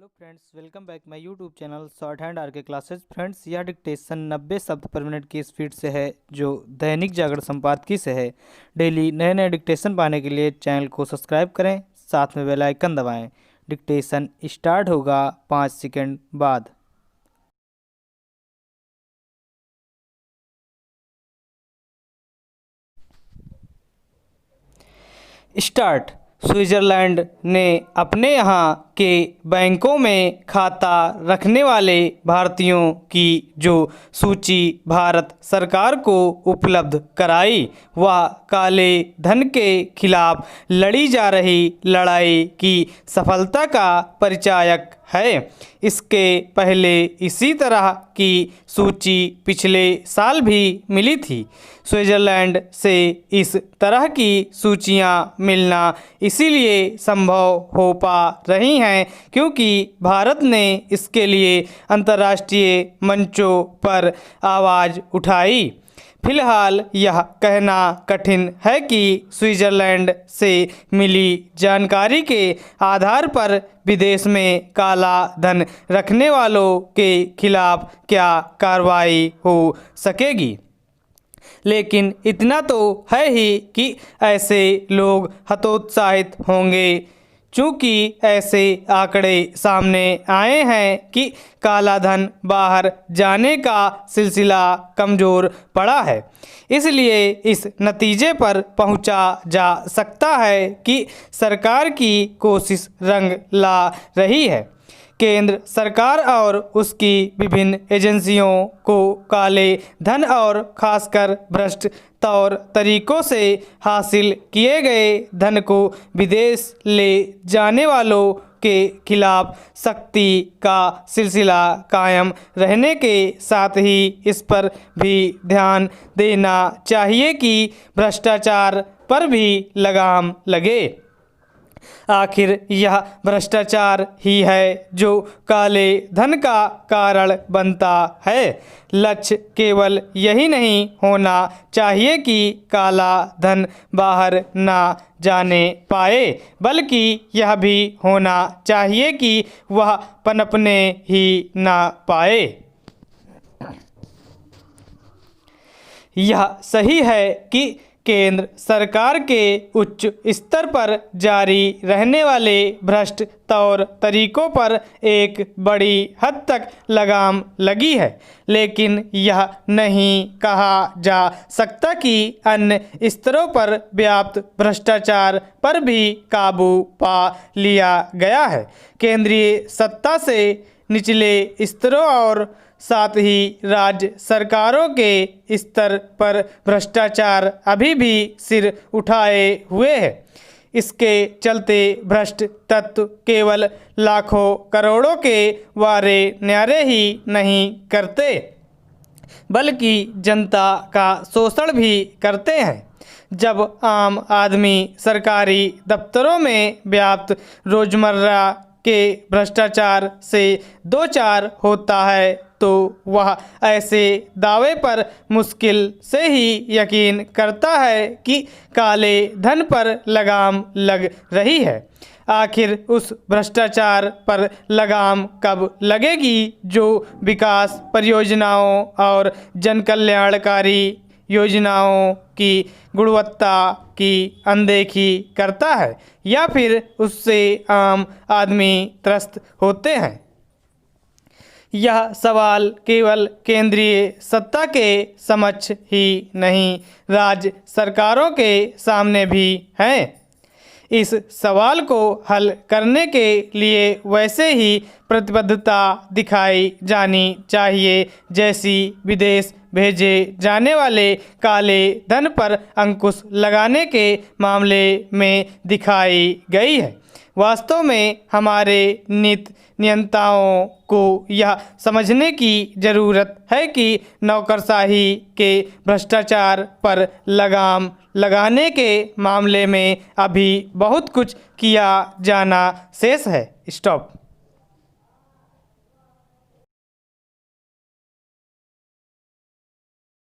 Hello friends, welcome back my YouTube channel shorthand R K classes. Friends, यह dictation 90 शब्द पर minute की speed से है, जो दैनिक जागरण संपादकीय से है। डेली नए नए डिक्टेशन पाने के लिए चैनल को सब्सक्राइब करें, साथ में बेल आइकन दबाएं। डिक्टेशन स्टार्ट होगा 5 सेकंड बाद। स्टार्ट। स्विट्जरलैंड ने अपने यहाँ के बैंकों में खाता रखने वाले भारतीयों की जो सूची भारत सरकार को उपलब्ध कराई, वह काले धन के खिलाफ लड़ी जा रही लड़ाई की सफलता का परिचायक है। इसके पहले इसी तरह की सूची पिछले साल भी मिली थी। स्विट्जरलैंड से इस तरह की सूचियां मिलना इसीलिए संभव हो पा रही हैं क्योंकि भारत ने इसके लिए अंतर्राष्ट्रीय मंचों पर आवाज़ उठाई। फिलहाल यह कहना कठिन है कि स्विट्जरलैंड से मिली जानकारी के आधार पर विदेश में काला धन रखने वालों के खिलाफ क्या कार्रवाई हो सकेगी, लेकिन इतना तो है ही कि ऐसे लोग हतोत्साहित होंगे। चूँकि ऐसे आंकड़े सामने आए हैं कि काला धन बाहर जाने का सिलसिला कमज़ोर पड़ा है, इसलिए इस नतीजे पर पहुंचा जा सकता है कि सरकार की कोशिश रंग ला रही है। केंद्र सरकार और उसकी विभिन्न एजेंसियों को काले धन और खासकर भ्रष्ट तौर तरीकों से हासिल किए गए धन को विदेश ले जाने वालों के खिलाफ सख्ती का सिलसिला कायम रहने के साथ ही इस पर भी ध्यान देना चाहिए कि भ्रष्टाचार पर भी लगाम लगे। आखिर यह भ्रष्टाचार ही है जो काले धन का कारण बनता है। लक्ष्य केवल यही नहीं होना चाहिए कि काला धन बाहर ना जाने पाए, बल्कि यह भी होना चाहिए कि वह पनपने ही ना पाए। यह सही है कि केंद्र सरकार के उच्च स्तर पर जारी रहने वाले भ्रष्ट तौर तरीकों पर एक बड़ी हद तक लगाम लगी है, लेकिन यह नहीं कहा जा सकता कि अन्य स्तरों पर व्याप्त भ्रष्टाचार पर भी काबू पा लिया गया है। केंद्रीय सत्ता से निचले स्तरों और साथ ही राज्य सरकारों के स्तर पर भ्रष्टाचार अभी भी सिर उठाए हुए है। इसके चलते भ्रष्ट तत्व केवल लाखों करोड़ों के वारे न्यारे ही नहीं करते, बल्कि जनता का शोषण भी करते हैं। जब आम आदमी सरकारी दफ्तरों में व्याप्त रोजमर्रा के भ्रष्टाचार से दो चार होता है तो वह ऐसे दावे पर मुश्किल से ही यकीन करता है कि काले धन पर लगाम लग रही है। आखिर उस भ्रष्टाचार पर लगाम कब लगेगी जो विकास परियोजनाओं और जनकल्याणकारी योजनाओं की गुणवत्ता की अनदेखी करता है, या फिर उससे आम आदमी त्रस्त होते हैं? यह सवाल केवल केंद्रीय सत्ता के समक्ष ही नहीं, राज्य सरकारों के सामने भी है। इस सवाल को हल करने के लिए वैसे ही प्रतिबद्धता दिखाई जानी चाहिए जैसी विदेश भेजे जाने वाले काले धन पर अंकुश लगाने के मामले में दिखाई गई है। वास्तव में हमारे नीति नियंताओं को यह समझने की ज़रूरत है कि नौकरशाही के भ्रष्टाचार पर लगाम लगाने के मामले में अभी बहुत कुछ किया जाना शेष है। स्टॉप।